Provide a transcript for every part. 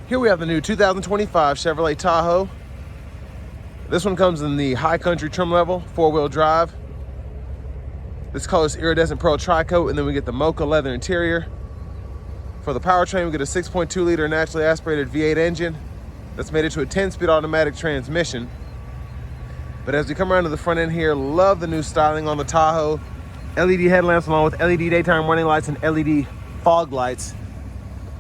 Here we have the new 2025 Chevrolet Tahoe. This one comes in the high country trim level, 4-wheel drive. This color is iridescent pearl tri-coat, and then we get the mocha leather interior. For the powertrain, we get a 6.2 liter naturally aspirated V8 engine that's made into a 10-speed automatic transmission. But as we come around to the front end here, love the new styling on the Tahoe. LED headlamps along with LED daytime running lights and LED fog lights.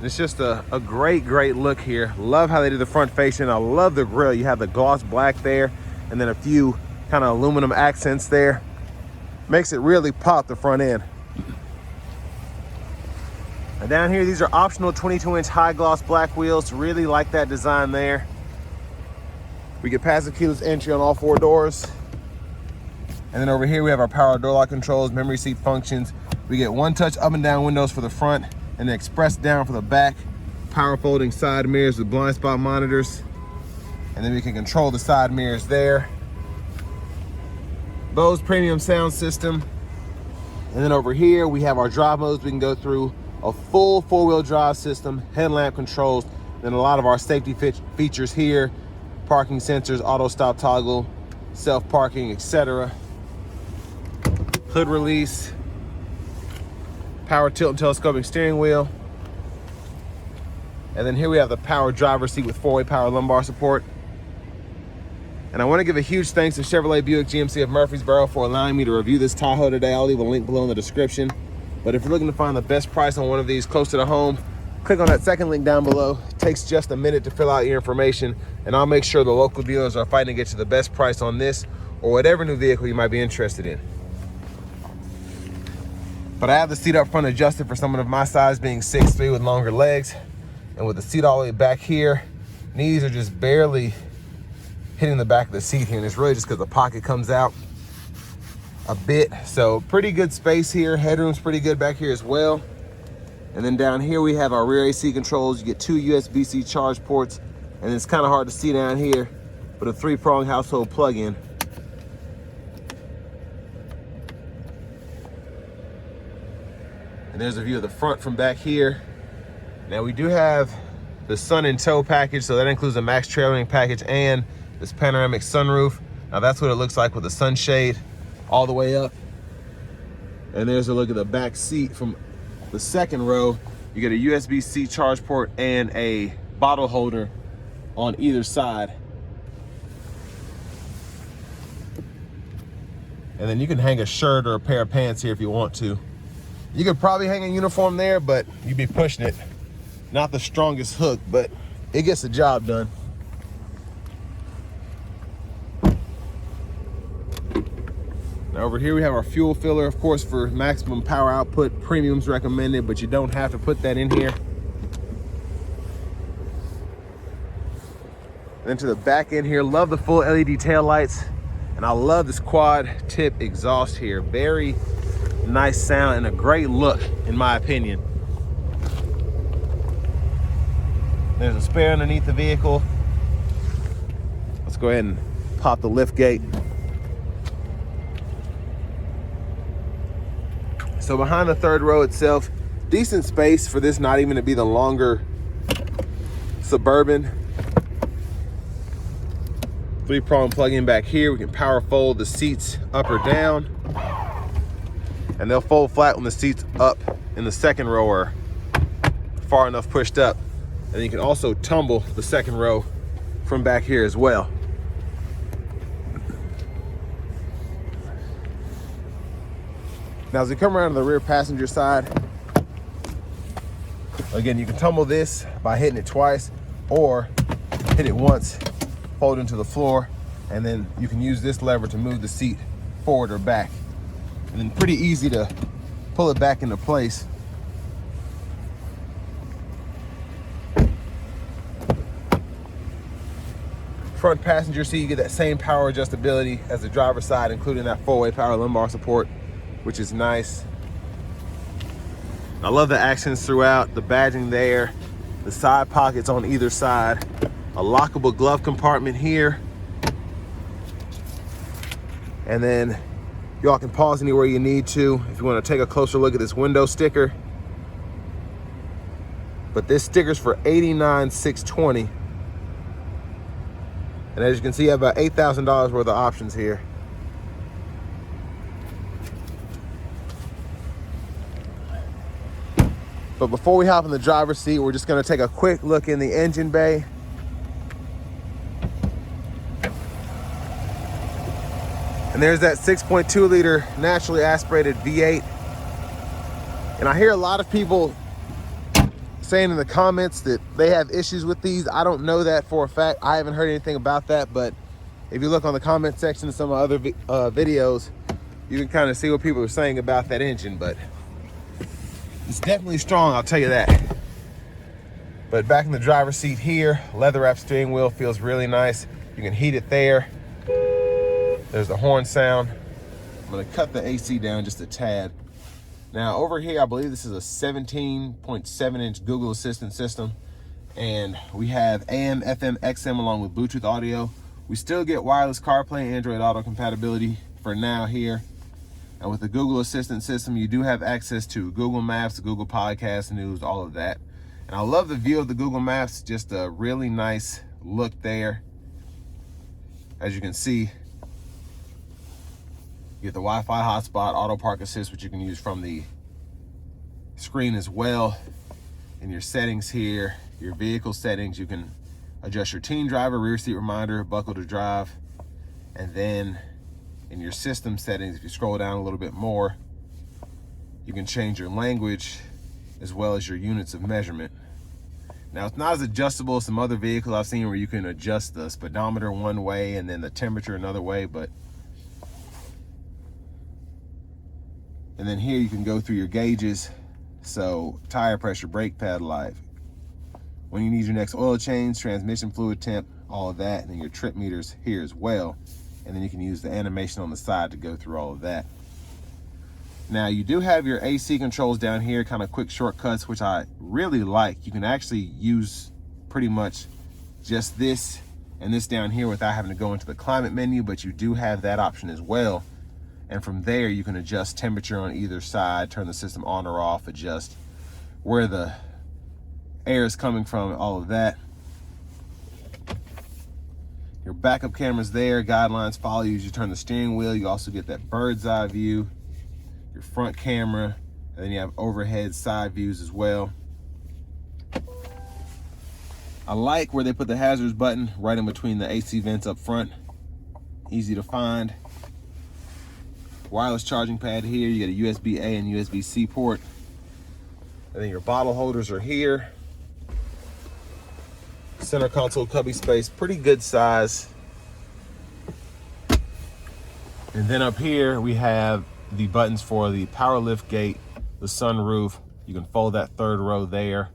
It's just a great look here. Love how they did the front facing. I love the grille. You have the gloss black there and then a few kind of aluminum accents there. Makes it really pop the front end. And down here, these are optional 22-inch high gloss black wheels. Really like that design there. We get passive keyless entry on all 4 doors. And then over here we have our power door lock controls, memory seat functions. We get one-touch up and down windows for the front, and then express down for the back, power folding side mirrors with blind spot monitors, and then we can control the side mirrors there. Bose premium sound system. And then over here we have our drive modes. We can go through a full 4-wheel drive system, headlamp controls, then a lot of our safety features here, parking sensors, auto stop toggle, self parking, etc. Hood release, power tilt and telescoping steering wheel. And then here we have the power driver's seat with 4-way power lumbar support. And I want to give a huge thanks to Chevrolet Buick GMC of Murfreesboro for allowing me to review this Tahoe today. I'll leave a link below in the description. But if you're looking to find the best price on one of these close to the home, click on that second link down below. It takes just a minute to fill out your information, and I'll make sure the local dealers are fighting to get you the best price on this or whatever new vehicle you might be interested in. But I have the seat up front adjusted for someone of my size, being 6'3" with longer legs. And with the seat all the way back here, knees are just barely hitting the back of the seat here. And it's really just because the pocket comes out a bit. So pretty good space here. Headroom's pretty good back here as well. And then down here we have our rear AC controls. You get 2 USB-C charge ports. And it's kind of hard to see down here, but a 3-prong household plug-in. And there's a view of the front from back here. Now we do have the sun in tow package, so that includes the max trailering package and this panoramic sunroof. Now that's what it looks like with the sunshade all the way up. And there's a look at the back seat from the second row. You get a USB-C charge port and a bottle holder on either side. And then you can hang a shirt or a pair of pants here if you want to. You could probably hang a uniform there, but you'd be pushing it. Not the strongest hook, but it gets the job done. Now over here we have our fuel filler, of course, for maximum power output. Premium's recommended, but you don't have to put that in here. And then to the back end here, love the full LED tail lights. And I love this quad tip exhaust here. Very nice sound and a great look, in my opinion. There's a spare underneath the vehicle. Let's go ahead and pop the lift gate. So behind the third row itself, decent space for this not even to be the longer Suburban. 3-prong plug-in back here. We can power fold the seats up or down. And they'll fold flat when the seats up in the second row are far enough pushed up. And you can also tumble the second row from back here as well. Now as we come around to the rear passenger side, again, you can tumble this by hitting it twice or hit it once, fold into the floor, and then you can use this lever to move the seat forward or back. And then pretty easy to pull it back into place. Front passenger seat, you get that same power adjustability as the driver's side, including that 4-way power lumbar support, which is nice. I love the accents throughout, the badging there, the side pockets on either side, a lockable glove compartment here. And then y'all can pause anywhere you need to if you want to take a closer look at this window sticker. but this sticker's for $89,620. And as you can see, you have about $8,000 worth of options here. But before we hop in the driver's seat, we're just gonna take a quick look in the engine bay. And there's that 6.2 liter naturally aspirated V8. And I hear a lot of people saying in the comments that they have issues with these. I don't know that for a fact. I haven't heard anything about that, but if you look on the comment section of some other videos, you can kind of see what people are saying about that engine. But it's definitely strong, I'll tell you that. But back in the driver's seat here, leather wrap steering wheel feels really nice. You can heat it there. There's the horn sound. I'm gonna cut the AC down just a tad. Now over here, I believe this is a 17.7 inch Google Assistant system. And we have AM, FM, XM along with Bluetooth audio. We still get wireless CarPlay, Android Auto compatibility for now here. And with the Google Assistant system, you do have access to Google Maps, Google Podcasts, News, all of that. And I love the view of the Google Maps, just a really nice look there. As you can see, you get the Wi-Fi hotspot, auto park assist, which you can use from the screen as well. In your settings here, your vehicle settings, you can adjust your teen driver, rear seat reminder, buckle to drive. And then in your system settings, if you scroll down a little bit more, you can change your language as well as your units of measurement. Now, it's not as adjustable as some other vehicles I've seen where you can adjust the speedometer one way and then the temperature another way, and then here you can go through your gauges. So tire pressure, brake pad life, when you need your next oil change, transmission fluid temp, all of that, and then your trip meters here as well. And then you can use the animation on the side to go through all of that. Now you do have your AC controls down here, kind of quick shortcuts, which I really like. You can actually use pretty much just this and this down here without having to go into the climate menu, but you do have that option as well. And from there, you can adjust temperature on either side, turn the system on or off, adjust where the air is coming from, all of that. Your backup camera's there, guidelines follow you as you turn the steering wheel. You also get that bird's eye view, your front camera, and then you have overhead side views as well. I like where they put the hazards button right in between the AC vents up front. Easy to find. Wireless charging pad here. You get a USB-A and USB-C port. And then your bottle holders are here. Center console cubby space, pretty good size. And then up here we have the buttons for the power lift gate, the sunroof. You can fold that third row there.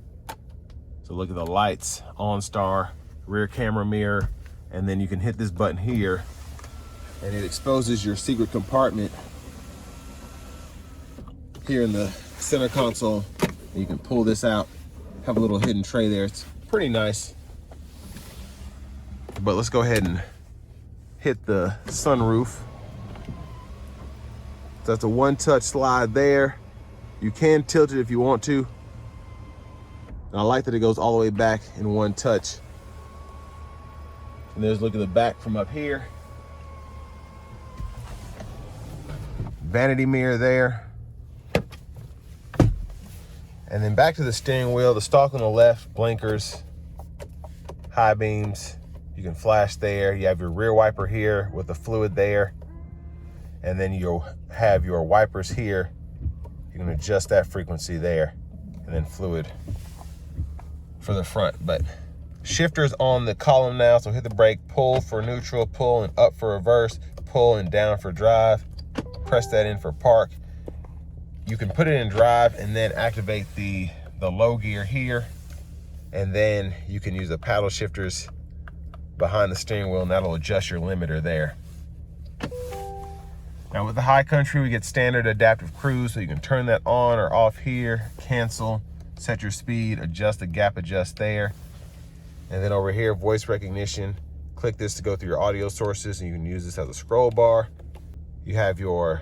So look at the lights, OnStar, rear camera mirror, and then you can hit this button here and it exposes your secret compartment here in the center console. And you can pull this out, have a little hidden tray there. It's pretty nice. But let's go ahead and hit the sunroof. So that's a one-touch slide there. You can tilt it if you want to. And I like that it goes all the way back in one touch. And there's a look at the back from up here. Vanity mirror there. And then back to the steering wheel, the stalk on the left, blinkers, high beams. You can flash there. You have your rear wiper here with the fluid there. And then you'll have your wipers here. You can adjust that frequency there. And then fluid for the front. But shifter's on the column now, so hit the brake, pull for neutral, pull and up for reverse, pull and down for drive. Press that in for park. You can put it in drive and then activate the low gear here. And then you can use the paddle shifters behind the steering wheel and that'll adjust your limiter there. Now with the high country, we get standard adaptive cruise, so you can turn that on or off here, cancel, set your speed, adjust the gap adjust there. And then over here, voice recognition, click this to go through your audio sources and you can use this as a scroll bar. You have your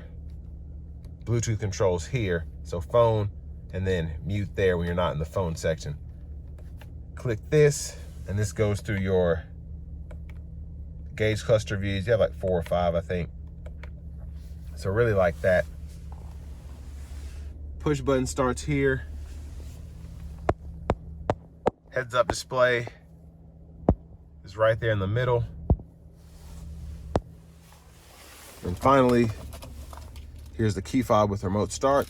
Bluetooth controls here, so phone and then mute there when you're not in the phone section. Click this, and this goes through your gauge cluster views. You have like 4 or 5, I think. So really like that. Push button starts here. Heads up display is right there in the middle. And finally, here's the key fob with remote start.